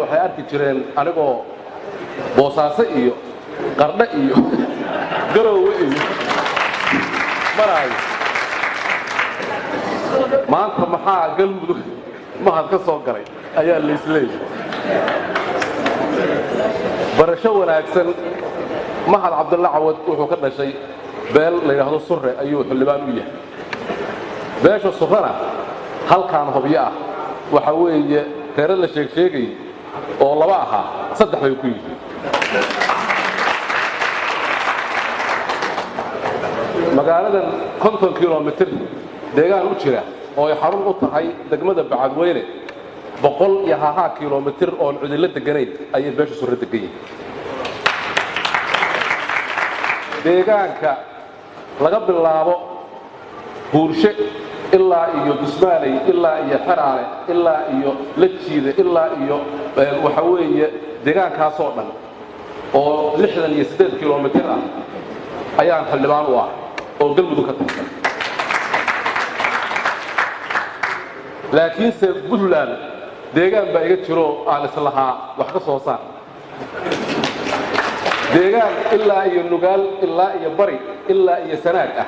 waxay arki jireen anigoo boosaaso iyo qardho iyo garoowe iyo maraayo maanta maxaa galmudug mahad ka soo galay ayaa la isleeyahay barasho wanaagsan mahad cabdulla cawad wuxuu ka dhashay beel la yidhaahdo surre ayuu xildhibaan u yahay beesha surrena halkaan hobyo ah waxa weeye reere la sheegay oo laba ahaa saddex bay ku yihiin magaaladan 50 kilomitir deegaan u jira oo ay xarun u tahay degmada Bacadweyne 100 kilomitir oo cudurla deganayd ayay beesha surre degan yihiin deegaanka laga bilaabo buurshe ilaa iyo Dusmaalay ilaa iyo Xaraale ilaa iyo Lajiide ilaa iyo waxa weeye deegaankaas oo dhan oo 68 kilomitir ah ayaan xildhibaan u ah oo galmudug ka tirsan laakiin se Puntland deegaan baa iga jiro aan islahaa wax ka soo saar deegaan ilaa iyo Nugaal ilaa iyo Bari ilaa iyo Sanaag ah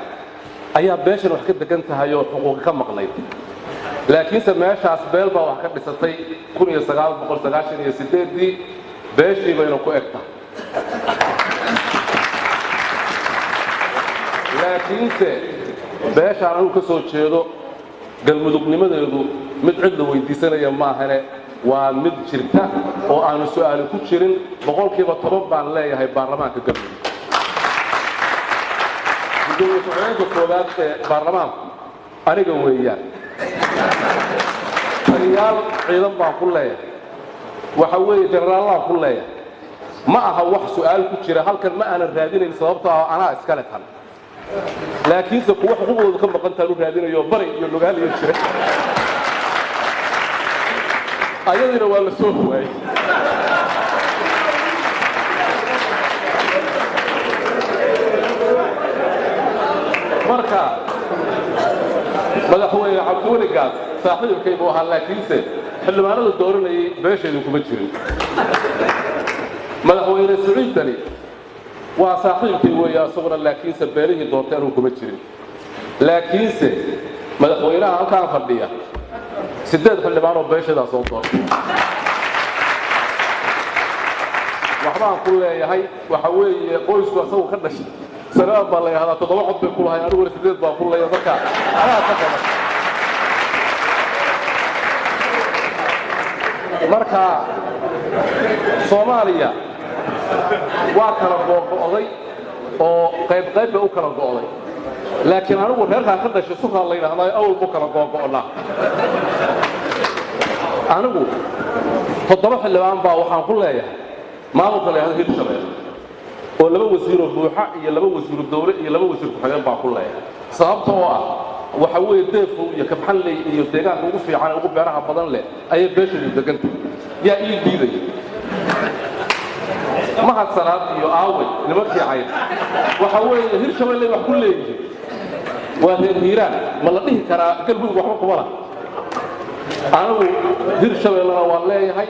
ayaa beeshan wax ka degan tahay oo xuquuq ka maqnayd laakiin se meeshaas beel baa wax ka dhisatay 1998 beeshii bayna ku egta laakiin se beeshaan uu ka soo jeedo galmudugnimadeedu mid cid la weydiisanaya ma ahane waa mid jirta oo aan su'aal ku jirin 10% baan leeyahay baarlamaanka galmudug gudoomiyaha koowaad ee baarlamaanka aniga weeyaan taliyaal ciidan baan ku leeyahay waxa weeye jeneraal ku leeyahay ma aha wax su'aal ku jira halkan ma aanan raadinayn sababtoo ah anaa iska leeyahay laakiin se kuwa xuquuqdooda ka maqan tahay raadinayo Bari iyo Nugaal iyo jira ayadina waa la soo waayay marka madaxweyne Cabdulle Gaas saaxiibkay buu ahaa laakiin se xildhibaanada dooranayay beesheedu kuma jirin madaxweyne Saciid Dani waa saaxiibkay weeyaa asaguna laakiin se beelihii doortay anuu kuma jirin laakiin se madaxweynaha halkaan fadhiya 8 xildhibaan oo beesheeda soo doortay waxbaan ku leeyahay waxa weeye qoysku asagoo ka dhashay سلام بالله هذا تضوع عضب كلها أنا أقول سديد بقول له يا ذكاء أنا أتكلم مركا صوماليا وكلا قاضي أو قيب وكلا قاضي لكن أنا أقول هذا خدنا شو سكر الله هذا أول بكرة قاضي أنا أقول تضرب اللي عم بوحنا كلها ما أقول له هذا الشباب oo laba wasiir oo buuxa iyo laba wasiir dawle iyo laba wasiir ku xigeen baa ku leeyahay sababtoo ah waxa weeye deefo iyo kabxanley iyo deegaanka ugu fiican ugu beeraha badan leh ayay beeshadu degantay yaa ii diiday ma hadsanaad iyo aaway nimankii cayd waxa weeye Hirshabeelle wax ku leeyahay waa Hiiraan ma la dhihi karaa galmudug waxba kuma laha anigu Hirshabeellena waa leeyahay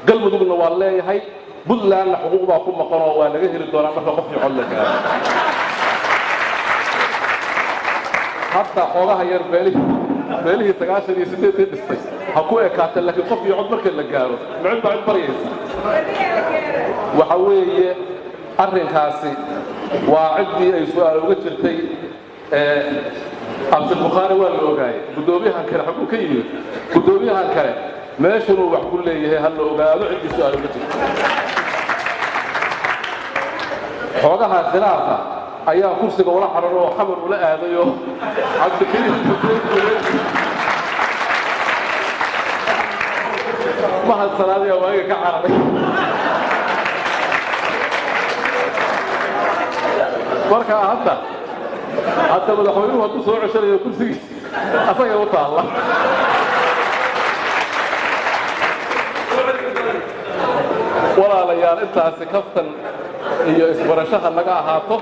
galmudugna waa leeyahay Puntland حقوق باكم مقرأ ولا جهل الدولار ما تقف يعلق حتى حوجها يربلي تجاشر يسدد تدستي حكوية كاتل لكن قف يعد مركز للجارو معد بعد بريز وحوي أرن كاسي وعدي أي سؤال وقتلتي عبد البخاري ولا وجاي بدوبي هنكر حكوا كيف بدوبي هنكر ما شنو بحكوا لي هلا وجاي عدي سؤال وقتلتي حوجها ثلاثة أيام كرسي ولا حرر وحمر ولا هذا عبد الكريم ما هالصلاة يا وجه كعربي بركة حتى مدحوينه وتصور عشان كرسي أصلا وطا الله ولا ليال أنت سكفتا iyo isbarashaha laga ahaato